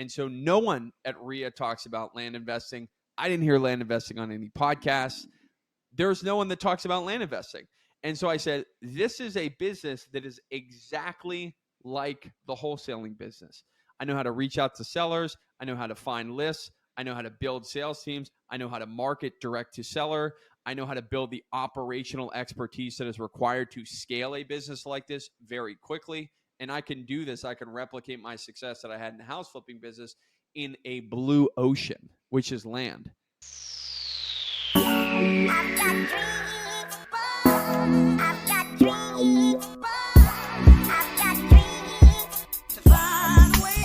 And so no one at RIA talks about land investing. I didn't hear land investing on any podcasts. There's no one that talks about land investing. And so I said, this is a business that is exactly like the wholesaling business. I know how to reach out to sellers. I know how to find lists. I know how to build sales teams. I know how to market direct to seller. I know how to build the operational expertise that is required to scale a business like this very quickly. And I can do this. I can replicate my success that I had in the house flipping business in a blue ocean, which is land. I've got dreams, I've got dreams, I've got dreams to find a way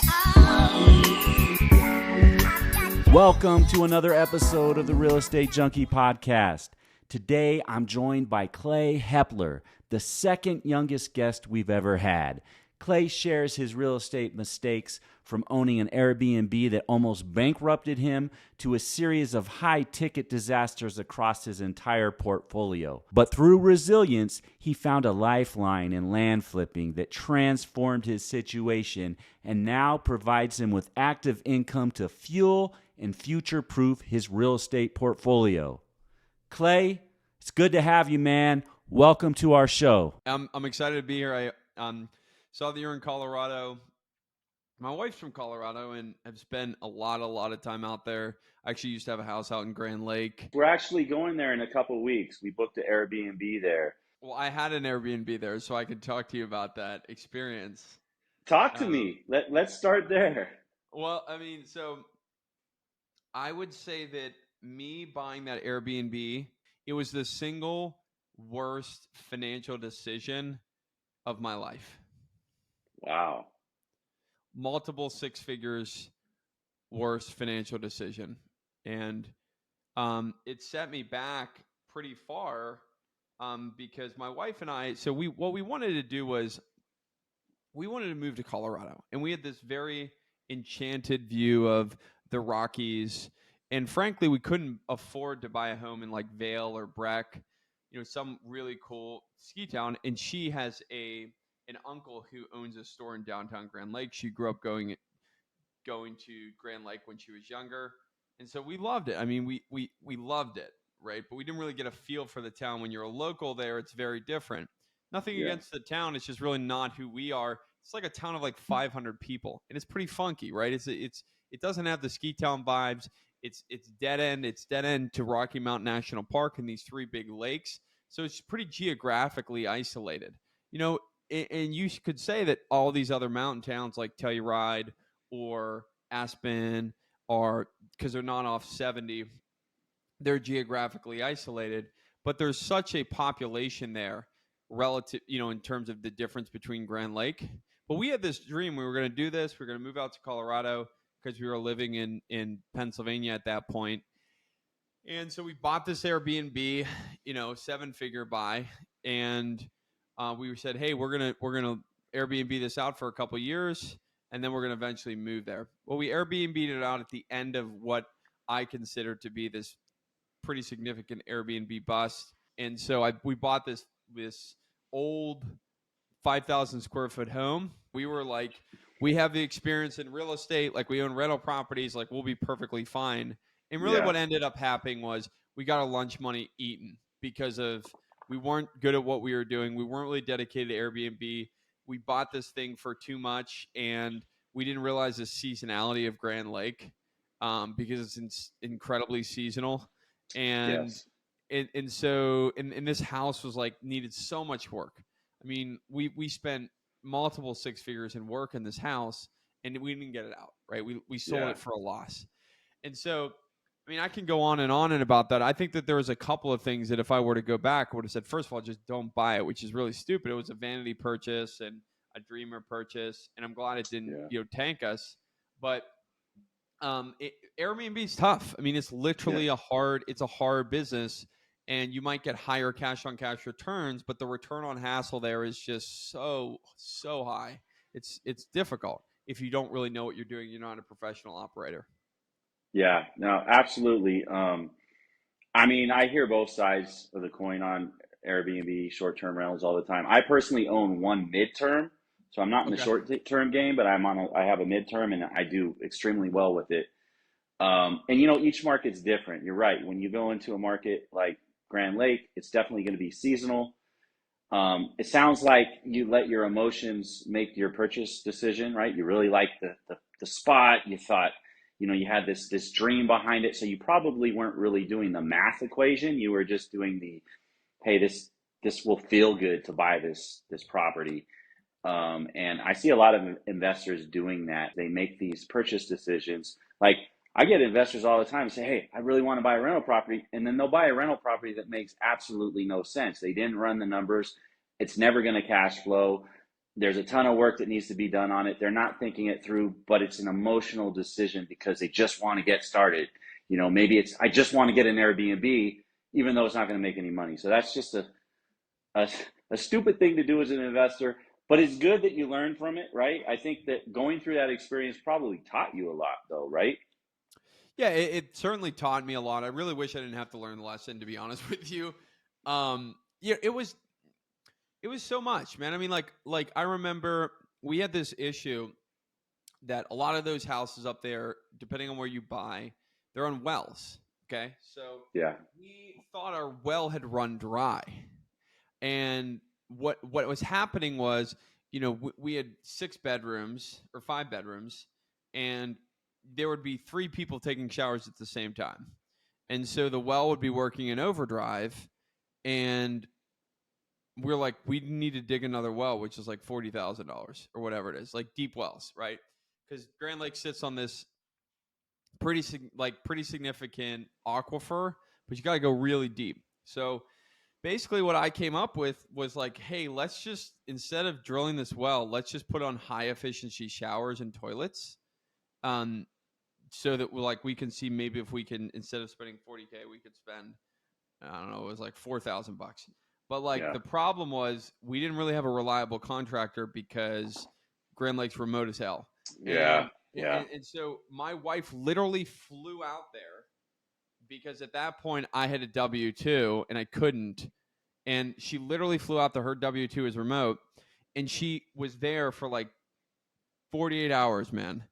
out. Welcome to another episode of the Real Estate Junkie podcast. Today, I'm joined by Clay Hepler, the second youngest guest we've ever had. Clay shares his real estate mistakes from owning an Airbnb that almost bankrupted him to a series of high-ticket disasters across his entire portfolio. But through resilience, he found a lifeline in land flipping that transformed his situation and now provides him with active income to fuel and future-proof his real estate portfolio. Clay, it's good to have you, man. Welcome to our show. I'm excited to be here. I saw that you're in Colorado. My wife's from Colorado and have spent a lot of time out there. I actually used to have a house out in Grand Lake. We're actually going there in a couple of weeks. We booked an Airbnb there. Well, I had an Airbnb there, so I could talk to you about that experience. Talk to me. Let's start there. Well, I mean, so I would say that me buying that Airbnb, it was the single worst financial decision of my life. Wow. Multiple six figures worst financial decision. And it set me back pretty far because my wife and I, what we wanted to do was we wanted to move to Colorado. And we had this very enchanted view of the Rockies. And frankly, we couldn't afford to buy a home in like Vail or Breck, some really cool ski town. And she has an uncle who owns a store in downtown Grand Lake. She grew up going to Grand Lake when she was younger. And so we loved it. I mean, we loved it, right? But we didn't really get a feel for the town. When you're a local there, it's very different. Nothing against the town. It's just really not who we are. It's like a town of like 500 people. And it's pretty funky, right? It doesn't have the ski town vibes. It's dead end. It's dead end to Rocky Mountain National Park and these three big lakes. So it's pretty geographically isolated. And you could say that all these other mountain towns like Telluride or Aspen are, because they're not off 70, they're geographically isolated. But there's such a population there relative, in terms of the difference between Grand Lake. But we had this dream. We were going to do this. We were going to move out to Colorado because we were living in Pennsylvania at that point. And so we bought this Airbnb, 7-figure buy. And we said, hey, we're gonna Airbnb this out for a couple of years, and then we're gonna eventually move there. Well, we Airbnb'd it out at the end of what I consider to be this pretty significant Airbnb bust. And so we bought this old 5,000 square foot home. We were like, we have the experience in real estate, like we own rental properties, like we'll be perfectly fine. And really what ended up happening was we got our lunch money eaten because of we weren't good at what we were doing. We weren't really dedicated to Airbnb. We bought this thing for too much, and we didn't realize the seasonality of Grand Lake because it's incredibly seasonal. And so this house was like needed so much work. I mean, we spent multiple six figures in work in this house, and we didn't get it out, right? We sold it for a loss. And so I mean, I can go on and about that. I think that there was a couple of things that if I were to go back, I would have said, first of all, just don't buy it, which is really stupid. It was a vanity purchase and a dreamer purchase, and I'm glad it didn't tank us. But Airbnb is tough. I mean, it's literally a hard business, and you might get higher cash on cash returns, but the return on hassle there is just so high. It's difficult if you don't really know what you're doing. You're not a professional operator. Yeah, no, absolutely. I mean, I hear both sides of the coin on Airbnb, short-term rentals all the time. I personally own one midterm, So I'm not in the Okay. short-term game, but I have a midterm, and I do extremely well with it. And each market's different. You're right. When you go into a market like Grand Lake, it's definitely going to be seasonal. It sounds like you let your emotions make your purchase decision, right? You really like the spot. You thought, you had this dream behind it. So you probably weren't really doing the math equation. You were just doing hey, this will feel good to buy this property. And I see a lot of investors doing that. They make these purchase decisions. Like, I get investors all the time say, hey, I really want to buy a rental property. And then they'll buy a rental property that makes absolutely no sense. They didn't run the numbers. It's never going to cash flow. There's a ton of work that needs to be done on it. They're not thinking it through, but it's an emotional decision because they just want to get started. Maybe I just want to get an Airbnb, even though it's not going to make any money. So that's just a stupid thing to do as an investor. But it's good that you learn from it, right? I think that going through that experience probably taught you a lot, though, right? Yeah, it certainly taught me a lot. I really wish I didn't have to learn the lesson, to be honest with you. Yeah, it was so much, man. I mean, like I remember we had this issue that a lot of those houses up there, depending on where you buy, they're on wells. Okay, so Yeah. we thought our well had run dry, and what was happening was, we had 6 bedrooms or 5 bedrooms, and there would be 3 people taking showers at the same time, and so the well would be working in overdrive, and we're like, we need to dig another well, which is like $40,000 or whatever it is, like deep wells, right? Because Grand Lake sits on this pretty significant aquifer, but you got to go really deep. So basically what I came up with was like, hey, let's just, instead of drilling this well, let's just put on high efficiency showers and toilets. So that we can see maybe if we can, instead of spending $40K, we could spend, I don't know, it was like $4,000. But Yeah. the problem was we didn't really have a reliable contractor because Grand Lake's remote as hell. Yeah. Yeah. And so my wife literally flew out there because at that point I had a W-2 and I couldn't. And she literally flew out there. Her W-2 is remote. And she was there for like 48 hours, man.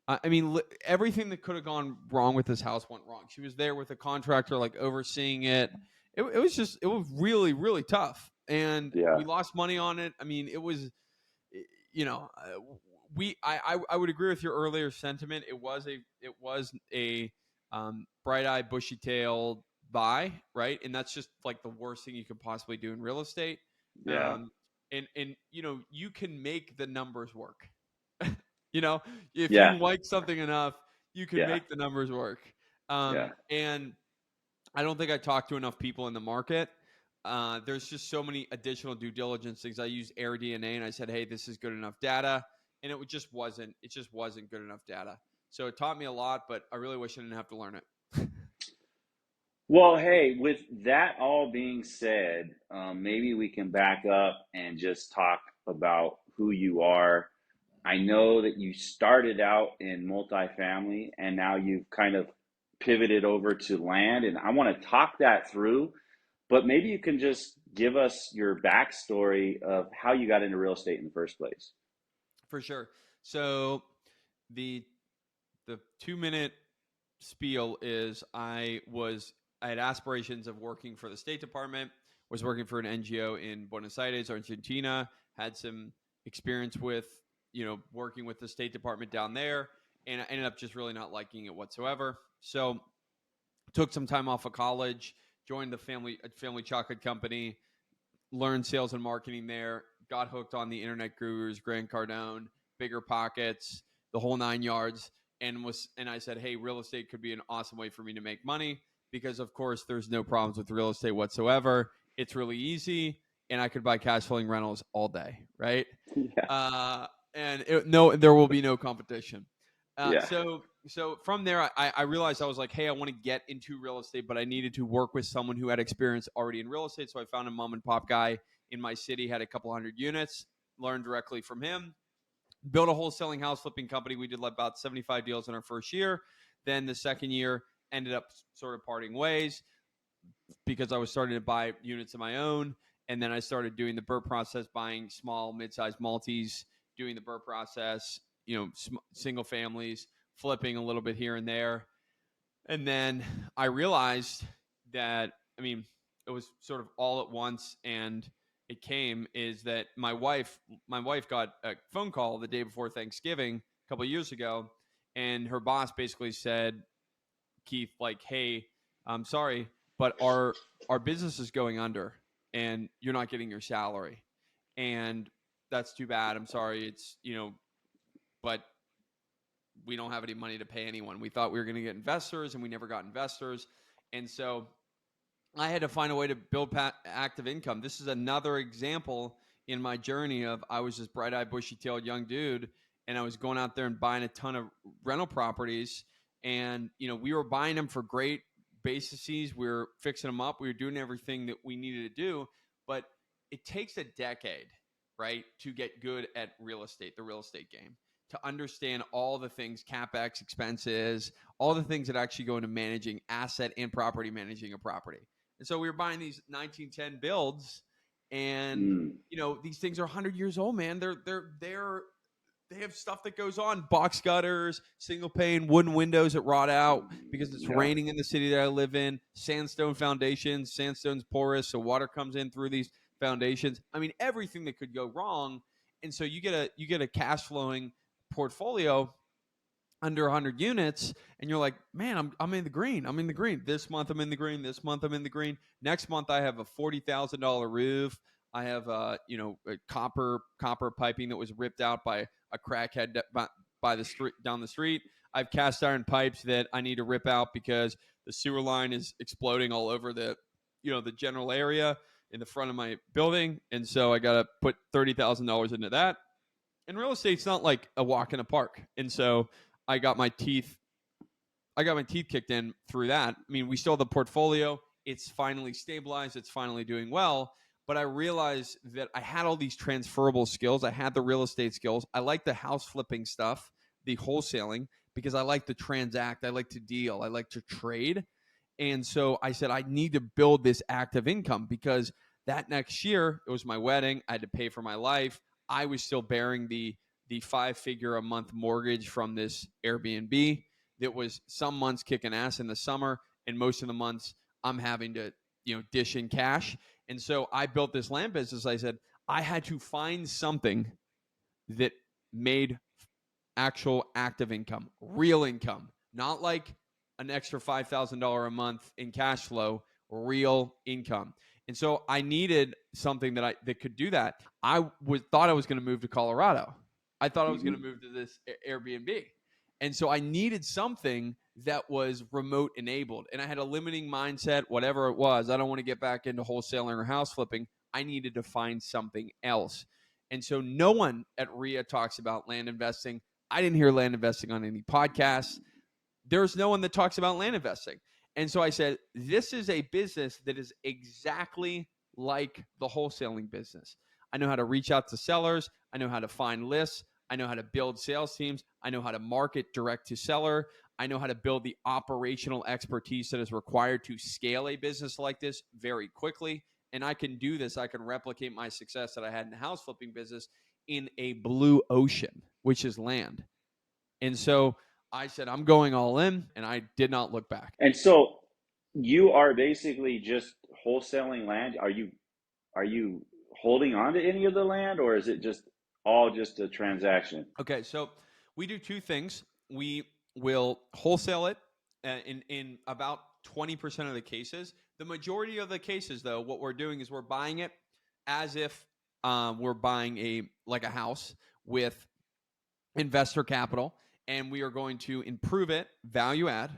I mean, everything that could have gone wrong with this house went wrong. She was there with a contractor, like overseeing it. It was really, really tough. And Yeah. we lost money on it. I mean, it was, I would agree with your earlier sentiment. It was a bright-eyed, bushy-tailed buy, right? And that's just like the worst thing you could possibly do in real estate. Yeah. And you can make the numbers work. If Yeah. you like something enough, you can Yeah. make the numbers work. Yeah. And I don't think I talked to enough people in the market. There's just so many additional due diligence things. I used AirDNA and I said, hey, this is good enough data. And it just wasn't good enough data. So it taught me a lot, but I really wish I didn't have to learn it. Well, hey, with that all being said, maybe we can back up and just talk about who you are. I know that you started out in multifamily and now you've kind of pivoted over to land, and I want to talk that through, but maybe you can just give us your backstory of how you got into real estate in the first place. For sure. So the 2-minute spiel is I had aspirations of working for the State Department, was working for an NGO in Buenos Aires, Argentina, had some experience with, working with the State Department down there, and I ended up just really not liking it whatsoever. So took some time off of college, joined the family chocolate company, learned sales and marketing there, got hooked on the internet gurus, Grant Cardone, Bigger Pockets, the whole 9 yards, and I said, hey, real estate could be an awesome way for me to make money because, of course, there's no problems with real estate whatsoever. It's really easy, and I could buy cash flowing rentals all day, right? Yeah. There will be no competition. Yeah. So from there, I realized I was like, hey, I want to get into real estate, but I needed to work with someone who had experience already in real estate. So I found a mom and pop guy in my city, had a couple hundred units, learned directly from him, built a wholesaling house flipping company. We did about 75 deals in our first year. Then the second year ended up sort of parting ways because I was starting to buy units of my own. And then I started doing the BRRRR process, buying small, mid-sized multis, doing the BRRRR process, single families, flipping a little bit here and there. And then I realized that, it was sort of all at once, and it came is that my wife got a phone call the day before Thanksgiving a couple of years ago, and her boss basically said, Keith, like, hey, I'm sorry, but our business is going under, and you're not getting your salary, and that's too bad. I'm sorry. It's but we don't have any money to pay anyone. We thought we were going to get investors, and we never got investors, and so I had to find a way to build active income. This is another example in my journey of I was this bright-eyed, bushy-tailed young dude, and I was going out there and buying a ton of rental properties. And, we were buying them for great bases. We were fixing them up. We were doing everything that we needed to do. But it takes a decade, right, to get good at real estate, the real estate game, to understand all the things, CapEx, expenses, all the things that actually go into managing asset and property, managing a property. And so we were buying these 1910 builds, and these things are 100 years old, man. They have stuff that goes on, box gutters, single pane, wooden windows that rot out because it's raining in the city that I live in, sandstone foundations, sandstone's porous, so water comes in through these foundations. Everything that could go wrong. And so you get a cash flowing portfolio under 100 units, and you're like, man, I'm in the green. I'm in the green. This month I'm in the green. This month I'm in the green. Next month I have a $40,000 roof. I have a copper piping that was ripped out by a crackhead by the street down the street. I have cast iron pipes that I need to rip out because the sewer line is exploding all over the general area in the front of my building, and so I got to put $30,000 into that. And real estate's not like a walk in the park, and so I got my teeth kicked in through that. We still have the portfolio. It's finally stabilized. It's finally doing well. But I realized that I had all these transferable skills. I had the real estate skills. I like the house flipping stuff, the wholesaling, because I like to transact. I like to deal. I like to trade. And so I said, I need to build this active income, because that next year, it was my wedding. I had to pay for my life. I was still bearing the 5-figure a month mortgage from this Airbnb that was some months kicking ass in the summer, and most of the months I'm having to dish in cash. And so I built this land business. I said I had to find something that made actual active income, real income, not like an extra $5,000 a month in cash flow, real income. And so I needed something that could do that. Thought I was going to move to Colorado. I thought I was going to move to this Airbnb. And so I needed something that was remote enabled. And I had a limiting mindset, whatever it was. I don't want to get back into wholesaling or house flipping. I needed to find something else. And so no one at RIA talks about land investing. I didn't hear land investing on any podcasts. There's no one that talks about land investing. And so I said, this is a business that is exactly like the wholesaling business. I know how to reach out to sellers. I know how to find lists. I know how to build sales teams. I know how to market direct to seller. I know how to build the operational expertise that is required to scale a business like this very quickly. And I can do this. I can replicate my success that I had in the house flipping business in a blue ocean, which is land. And so I said, I'm going all in, and I did not look back. And so you are basically just wholesaling land. Are you holding on to any of the land, or is it just all just a transaction? Okay, so we do two things. We will wholesale it in about 20% of the cases. The majority of the cases, though, what we're doing is we're buying it as if we're buying a house with investor capital, and we are going to improve it, value add,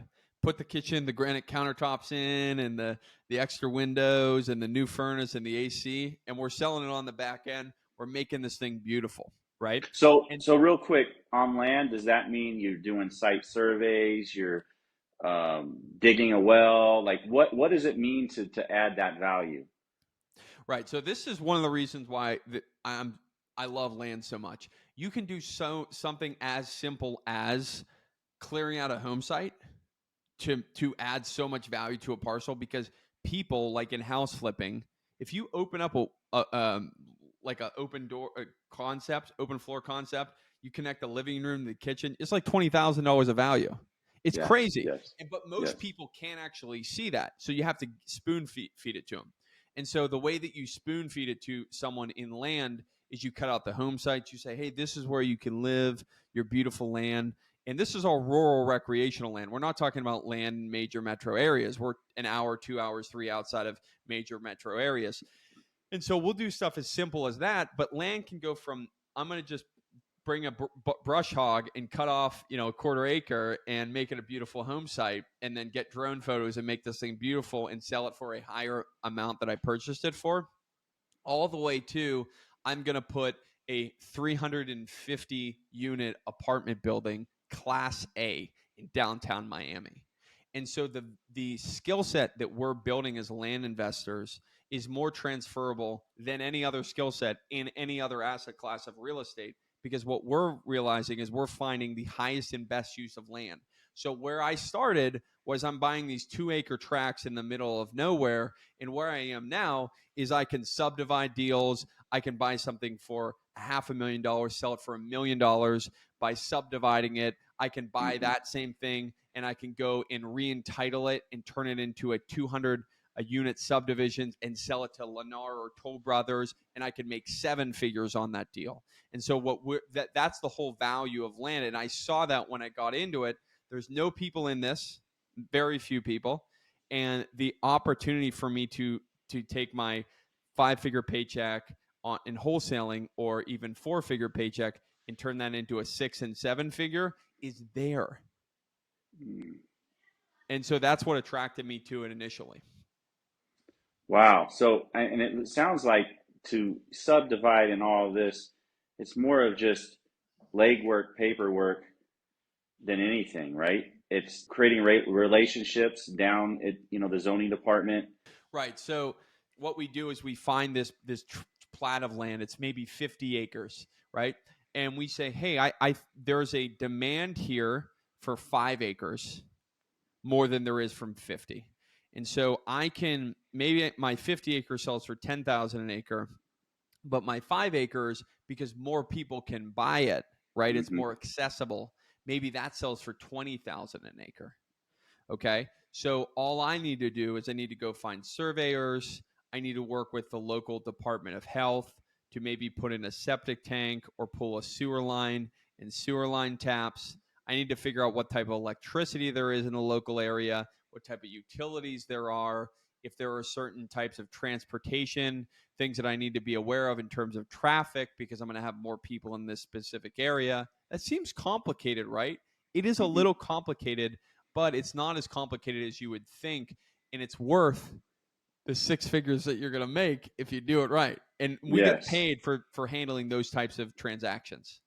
put the kitchen, the granite countertops in, and the extra windows and the new furnace and the AC, and we're selling it on the back end. We're making this thing beautiful, right? So real quick, on land, does that mean you're doing site surveys, you're digging a well? Like what does it mean to add that value? Right. So this is one of the reasons why I love land so much. You can do something as simple as clearing out a home site to add so much value to a parcel, because people, like in house flipping, if you open up like a open door concept, open floor concept. You connect the living room to the kitchen. It's like $20,000 of value. It's Yes, crazy. yes, But most yes. people can't actually see that. So you have to spoon feed it to them. And so the way that you spoon feed it to someone in land is you cut out the home sites. You say, hey, this is where you can live, your beautiful land. And this is all rural recreational land. We're not talking about land in major metro areas. We're an hour, 2 hours, 3 outside of major metro areas. And so we'll do stuff as simple as that. But land can go from, I'm going to just bring a brush hog and cut off, a quarter acre and make it a beautiful home site, and then get drone photos and make this thing beautiful and sell it for a higher amount that I purchased it for, all the way to I'm going to put a 350 unit apartment building, class A, in downtown Miami. And so the skill set that we're building as land investors is more transferable than any other skill set in any other asset class of real estate, because what we're realizing is we're finding the highest and best use of land. So where I started was I'm buying these 2-acre tracts in the middle of nowhere, and where I am now is I can subdivide deals. I can buy something for $500,000, sell it for $1 million by subdividing it. I can buy that same thing and I can go and re-entitle it and turn it into a 200 unit subdivision and sell it to Lennar or Toll Brothers, and I can make 7 figures on that deal. And so that's the whole value of land. And I saw that when I got into it. There's no people in this, very few people, and the opportunity for me to take my 5-figure paycheck in wholesaling, or even 4-figure paycheck, and turn that into a 6 and 7-figure is there. And so that's what attracted me to it initially. Wow. So, and it sounds like to subdivide and all of this, it's more of just legwork, paperwork than anything, right? It's creating relationships down at, the zoning department. Right. So what we do is we find this plat of land. It's maybe 50 acres, right? And we say, hey, there's a demand here for 5 acres more than there is from 50. And so maybe my 50 acre sells for 10,000 an acre, but my 5 acres, because more people can buy it, right? It's more accessible. Maybe that sells for 20,000 an acre. Okay. So all I need to do is I need to go find surveyors. I need to work with the local Department of Health to maybe put in a septic tank or pull a sewer line and sewer line taps. I need to figure out what type of electricity there is in the local area, what type of utilities there are, if there are certain types of transportation, things that I need to be aware of in terms of traffic, because I'm going to have more people in this specific area. That seems complicated, right? It is a little complicated, but it's not as complicated as you would think, and it's worth the 6 figures that you're going to make if you do it right. And we get paid for handling those types of transactions.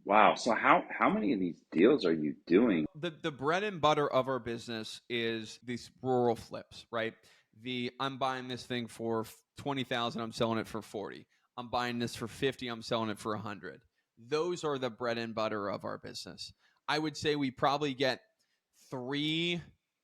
Wow. So how many of these deals are you doing? The bread and butter of our business is these rural flips, right? I'm buying this thing for 20,000, I'm selling it for 40. I'm buying this for 50, I'm selling it for 100. Those are the bread and butter of our business. I would say we probably get 3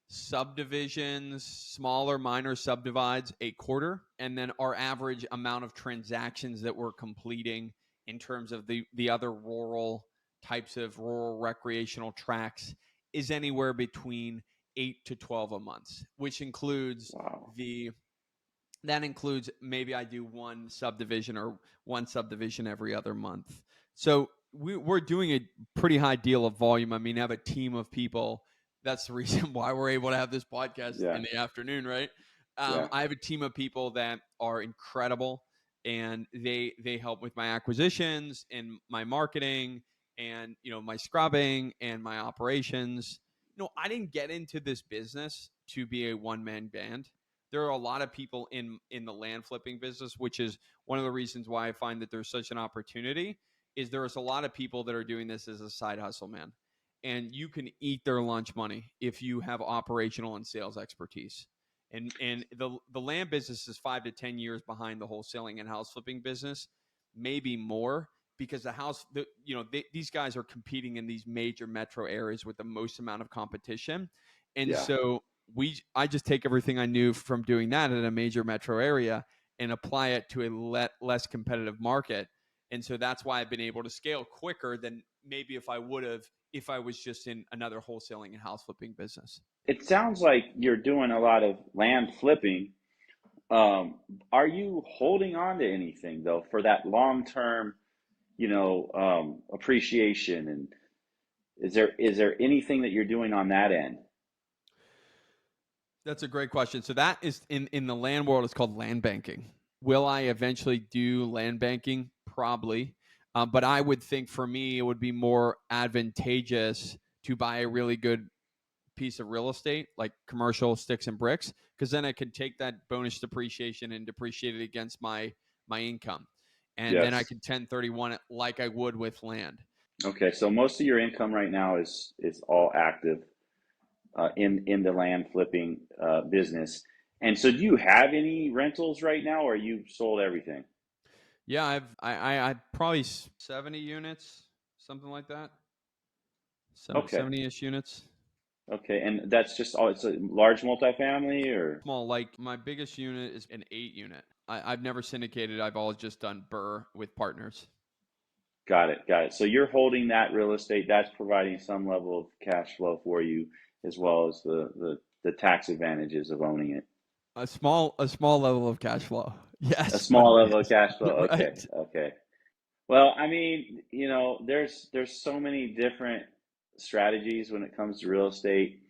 subdivisions, smaller, minor subdivides a quarter. And then our average amount of transactions that we're completing in terms of the other rural types of rural recreational tracks is anywhere between 8 to 12 a month, which includes that includes maybe I do one subdivision every other month. So we're doing a pretty high deal of volume. I mean, I have a team of people. That's the reason why we're able to have this podcast in the afternoon, right? I have a team of people that are incredible, and they help with my acquisitions and my marketing and my scrubbing and my operations. I didn't get into this business to be a one-man band. There are a lot of people in the land flipping business, which is one of the reasons why I find that there's such an opportunity. Is there's a lot of people that are doing this as a side hustle, man, and you can eat their lunch money if you have operational and sales expertise. And the land business is 5 to 10 years behind the wholesaling and house flipping business, maybe more, because these guys are competing in these major metro areas with the most amount of competition, and so I just take everything I knew from doing that in a major metro area and apply it to a less competitive market. And so that's why I've been able to scale quicker than maybe if I would have if I was just in another wholesaling and house flipping business. It sounds like you're doing a lot of land flipping. Are you holding on to anything though for that long term, appreciation? And is there anything that you're doing on that end? That's a great question. So that is in the land world, it's called land banking. Will I eventually do land banking? Probably. But I would think for me, it would be more advantageous to buy a really good piece of real estate, like commercial sticks and bricks, because then I could take that bonus depreciation and depreciate it against my income. And then I Yes. could 1031 it like I would with land. Okay, so most of your income right now is all active in the land flipping business. And so, do you have any rentals right now, or you sold everything? Yeah, I probably 70 units, something like that. Okay, 70-ish units. okay, and that's just all. It's a large multifamily, or Small, like my biggest unit is an 8 unit. I've never syndicated. I've always just done BRRRR with partners. got it, got it. So you're holding that real estate. That's providing some level of cash flow for you, as well as the tax advantages of owning it. A small level of cash flow. A Yes, but small level of cash flow. Okay, right. okay. Well, I mean, there's so many different strategies when it comes to real estate.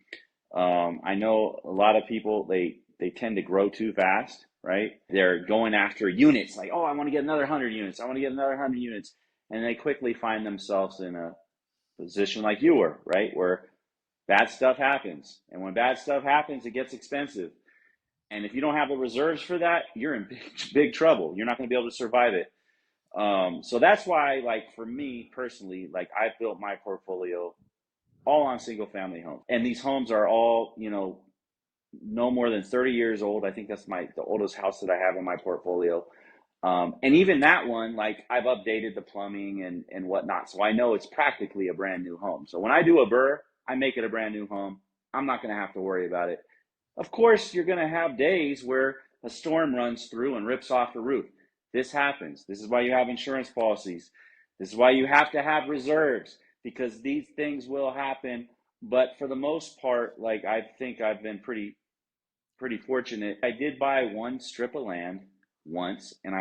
I know a lot of people they tend to grow too fast, right? They're going after units, like, oh, I want to get another 100 units. I want to get another 100 units, and they quickly find themselves in a position like you were, right, where bad stuff happens, and when bad stuff happens, it gets expensive. And if you don't have the reserves for that, you're in big trouble. You're not going to be able to survive it. So that's why, like, for me personally, like, I built my portfolio all on single family homes. And these homes are all, no more than 30 years old. I think that's the oldest house that I have in my portfolio. And even that one, like, I've updated the plumbing and whatnot. So I know it's practically a brand new home. So when I do a BRRRR, I make it a brand new home. I'm not going to have to worry about it. Of course, you're going to have days where a storm runs through and rips off the roof. This happens. This is why you have insurance policies. This is why you have to have reserves, because these things will happen. But for the most part, like, I think I've been pretty fortunate. I did buy one strip of land once, and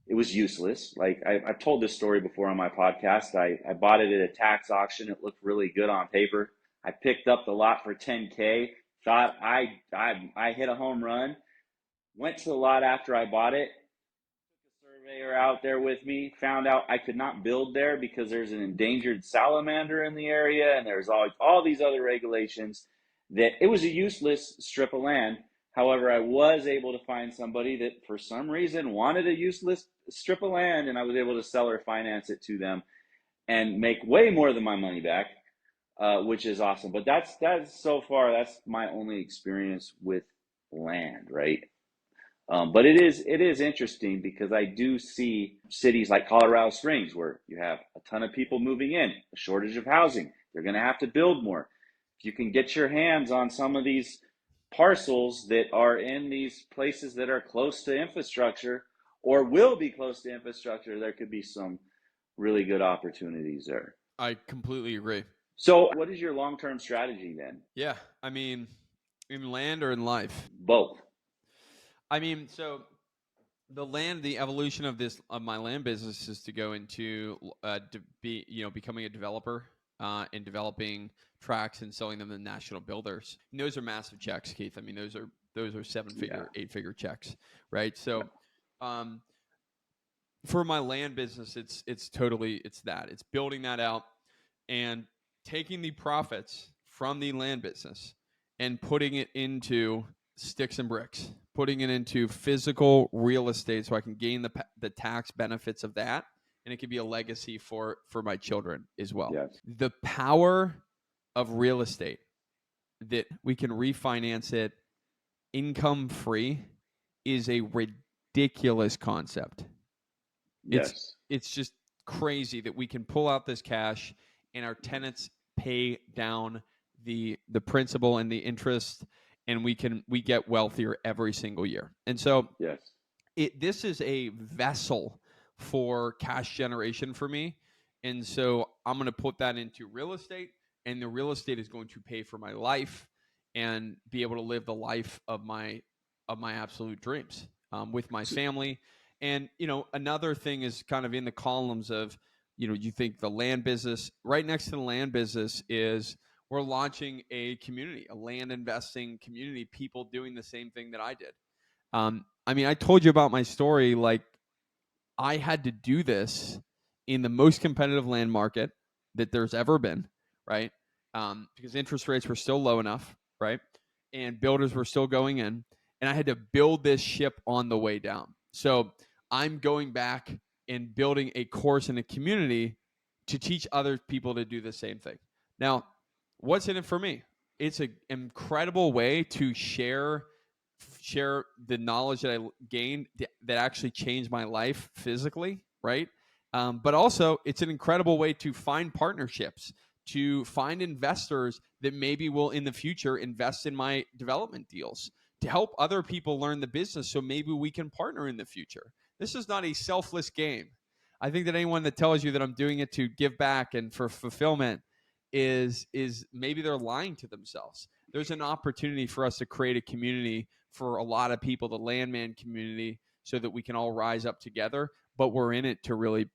it was useless. Like, I've told this story before on my podcast. I bought it at a tax auction. It looked really good on paper. I picked up the lot for $10K. Thought I hit a home run. Went to the lot after I bought it. Took a surveyor out there with me. Found out I could not build there because there's an endangered salamander in the area, and there's all these other regulations. That it was a useless strip of land. However, I was able to find somebody that for some reason wanted a useless strip of land, and I was able to sell or finance it to them and make way more than my money back. Which is awesome. But that's so far, that's my only experience with land, right? But it is interesting because I do see cities like Colorado Springs where you have a ton of people moving in, a shortage of housing. They're going to have to build more. If you can get your hands on some of these parcels that are in these places that are close to infrastructure or will be close to infrastructure, there could be some really good opportunities there. I completely agree. So what is your long-term strategy then? Yeah, I mean, in land or in life? Both. I mean, so the evolution of my land business is to go into becoming a developer and developing tracts and selling them to national builders. And those are massive checks, Keith. I mean, those are 7-figure, 8-figure checks, right? So, for my land business, it's that. It's building that out and taking the profits from the land business and putting it into sticks and bricks, putting it into physical real estate so I can gain the tax benefits of that. And it could be a legacy for my children as well. Yes. The power of real estate, that we can refinance it income free, is a ridiculous concept. Yes. It's just crazy that we can pull out this cash and our tenants pay down the principal and the interest, and we get wealthier every single year. And so yes, this is a vessel for cash generation for me. And so I'm going to put that into real estate, and the real estate is going to pay for my life and be able to live the life of my absolute dreams with my family. And, another thing is kind of in the columns of, you think the land business. Right next to the land business is we're launching a community, a land investing community, people doing the same thing that I did. I told you about my story. Like, I had to do this in the most competitive land market that there's ever been, right? Because interest rates were still low enough, right? And builders were still going in, and I had to build this ship on the way down. So I'm going back and building a course in a community to teach other people to do the same thing. Now, what's in it for me? It's an incredible way to share the knowledge that I gained that actually changed my life physically, right? But also, it's an incredible way to find partnerships, to find investors that maybe will in the future invest in my development deals, to help other people learn the business so maybe we can partner in the future. This is not a selfless game. I think that anyone that tells you that I'm doing it to give back and for fulfillment is maybe they're lying to themselves. There's an opportunity for us to create a community for a lot of people, the landman community, so that we can all rise up together. But we're in it to really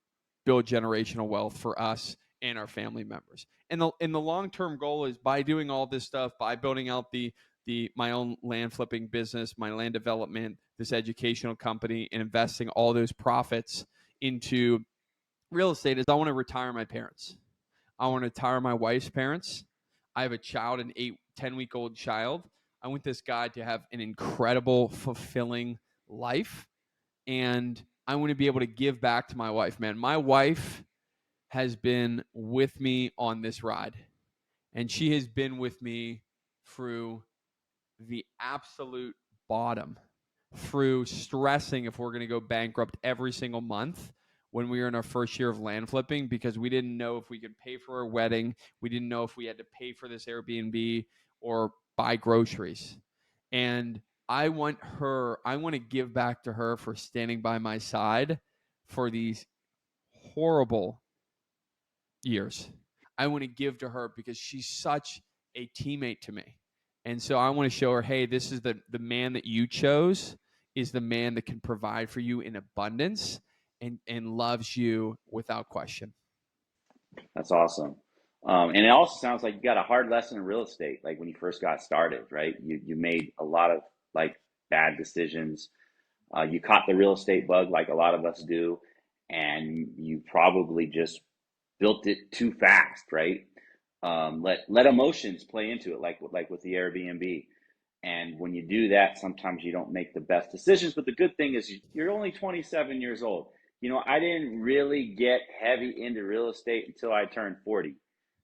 build generational wealth for us and our family members. And the long-term goal is, by doing all this stuff, by building out my own land flipping business, my land development, this educational company, and investing all those profits into real estate, is I want to retire my parents. I want to retire my wife's parents. I have a child, an 10-week-old child. I want this guy to have an incredible, fulfilling life. And I want to be able to give back to my wife, man. My wife has been with me on this ride, and she has been with me through the absolute bottom, through stressing if we're going to go bankrupt every single month when we were in our first year of land flipping, because we didn't know if we could pay for our wedding. We didn't know if we had to pay for this Airbnb or buy groceries. And I want to give back to her for standing by my side for these horrible years. I want to give to her because she's such a teammate to me. And so I want to show her, hey, this is the man that you chose is the man that can provide for you in abundance and loves you without question. That's awesome. And it also sounds like you got a hard lesson in real estate, like when you first got started, right? You made a lot of like bad decisions. You caught the real estate bug like a lot of us do, and you probably just built it too fast, right? Let emotions play into it, like with the Airbnb. And when you do that, sometimes you don't make the best decisions. But the good thing is you're only 27 years old. I didn't really get heavy into real estate until I turned 40.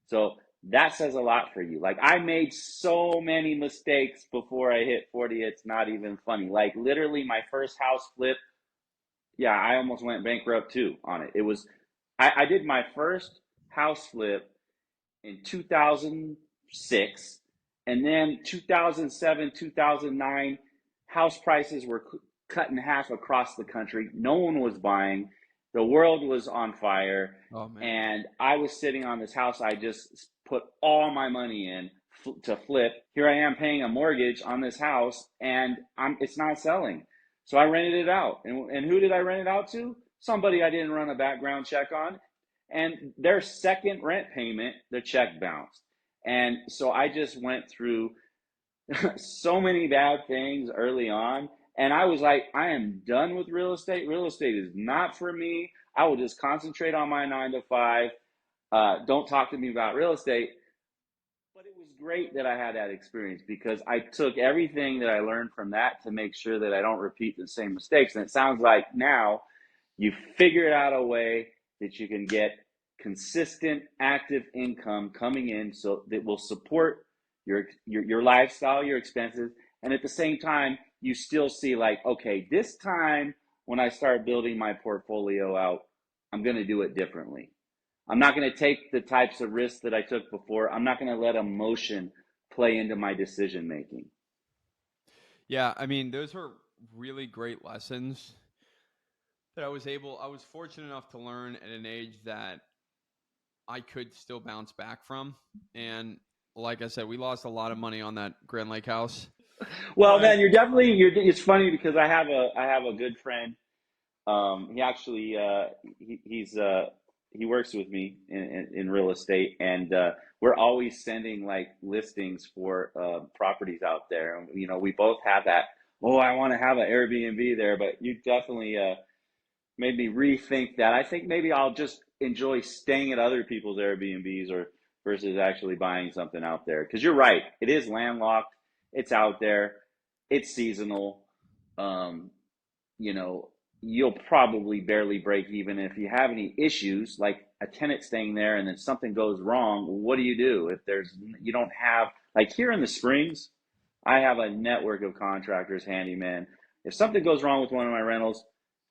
So that says a lot for you. Like, I made so many mistakes before I hit 40. It's not even funny. Like, literally my first house flip, yeah, I almost went bankrupt too on it. I did my first house flip in 2006, and then 2007, 2009, house prices were cut in half across the country. No one was buying. The world was on fire. Oh, man. And I was sitting on this house I just put all my money in to flip. Here I am paying a mortgage on this house, and it's not selling. So I rented it out. And who did I rent it out to? Somebody I didn't run a background check on. And their second rent payment, the check bounced. And so I just went through so many bad things early on. And I was like, I am done with real estate. Real estate is not for me. I will just concentrate on my 9 to 5. Don't talk to me about real estate. But it was great that I had that experience, because I took everything that I learned from that to make sure that I don't repeat the same mistakes. And it sounds like now you figured out a way that you can get consistent active income coming in, so that will support your lifestyle, your expenses. And at the same time, you still see like, okay, this time when I start building my portfolio out, I'm going to do it differently. I'm not going to take the types of risks that I took before. I'm not going to let emotion play into my decision making. Yeah, those are really great lessons. that I was fortunate enough to learn at an age that I could still bounce back from. And like I said, we lost a lot of money on that Grand Lake house. Well, But man, it's funny because I have a good friend. He actually he works with me in real estate, and we're always sending like listings for properties out there. And, you know, we both have that. Oh, I want to have an Airbnb there, but you definitely made me rethink that. I think maybe I'll just enjoy staying at other people's Airbnbs or versus actually buying something out there. Because you're right, it is landlocked. It's out there. It's seasonal. You know, you'll probably barely break even. If you have any issues, like a tenant staying there and then something goes wrong, what do? If you don't have, like here in the Springs, I have a network of contractors, handyman. If something goes wrong with one of my rentals,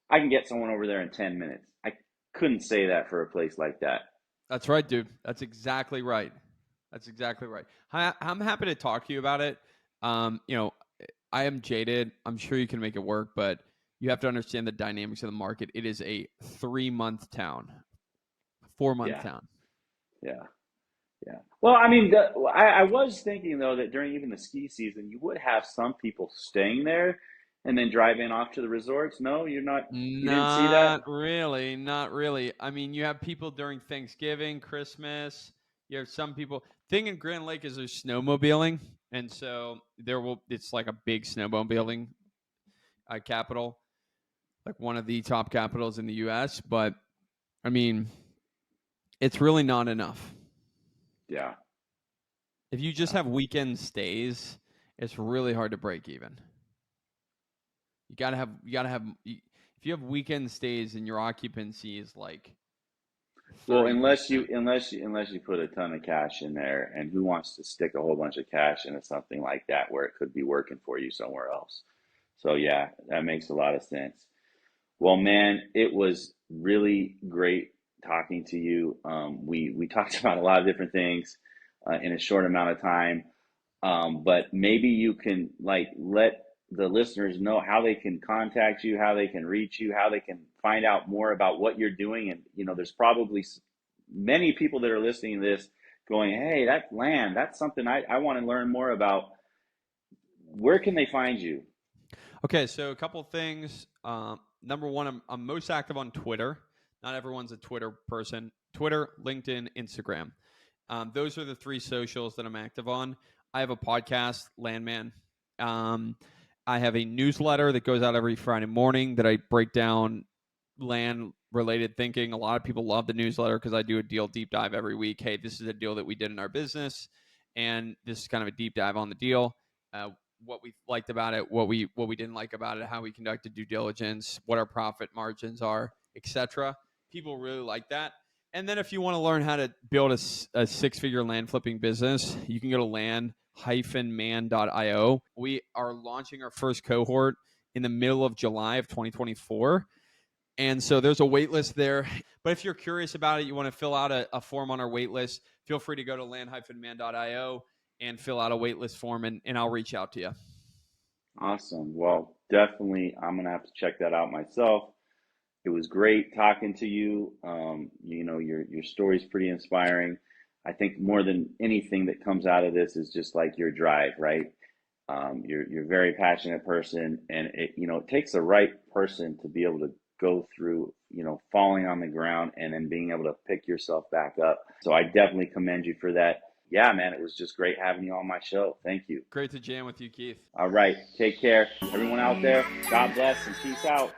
I can get someone over there in 10 minutes. I couldn't say that for a place like that. that's right, dude. That's exactly right. I'm happy to talk to you about it. You know, I am jaded. I'm sure you can make it work, but you have to understand the dynamics of the market. It is a 3-month town, 4-month town. Yeah. Well, I mean, I was thinking though that during even the ski season, you would have some people staying there and then drive in off to the resorts. No, you didn't see that? Not really. I mean, you have people during Thanksgiving, Christmas. You have some people. Thing in Grand Lake is there's snowmobiling, and so it's like a big snowmobiling capital, like one of the top capitals in the U.S. But I mean, it's really not enough. Yeah. If you just have weekend stays, it's really hard to break even. You gotta have. If you have weekend stays and your occupancy is like, 30%. Well, unless you put a ton of cash in there, and who wants to stick a whole bunch of cash into something like that where it could be working for you somewhere else? So yeah, that makes a lot of sense. Well, man, it was really great talking to you. We talked about a lot of different things in a short amount of time, but maybe you can like let the listeners know how they can contact you, how they can reach you, how they can find out more about what you're doing. And you know, there's probably many people that are listening to this going, "Hey, that land, that's something I want to learn more about." Where can they find you? Okay, so a couple things. Number one, I'm most active on Twitter. Not everyone's a Twitter person. Twitter, LinkedIn, Instagram. Those are the 3 socials that I'm active on. I have a podcast, Landman. I have a newsletter that goes out every Friday morning that I break down land-related thinking. A lot of people love the newsletter because I do a deal deep dive every week. Hey, this is a deal that we did in our business, and this is kind of a deep dive on the deal. What we liked about it, what we didn't like about it, how we conducted due diligence, what our profit margins are, etc. People really like that. And then if you want to learn how to build a 6-figure land flipping business, you can go to land-man.io. We are launching our first cohort in the middle of July of 2024. And so there's a wait list there. But if you're curious about it, you want to fill out a form on our wait list, feel free to go to land-man.io and fill out a waitlist form, and I'll reach out to you. Awesome. Well, definitely, I'm going to have to check that out myself. It was great talking to you. You know, your story is pretty inspiring. I think more than anything that comes out of this is just like your drive, right? You're a very passionate person, and it takes the right person to be able to go through, falling on the ground and then being able to pick yourself back up. So I definitely commend you for that. Yeah, man, it was just great having you on my show. Thank you. Great to jam with you, Keith. All right. Take care. Everyone out there, God bless and peace out.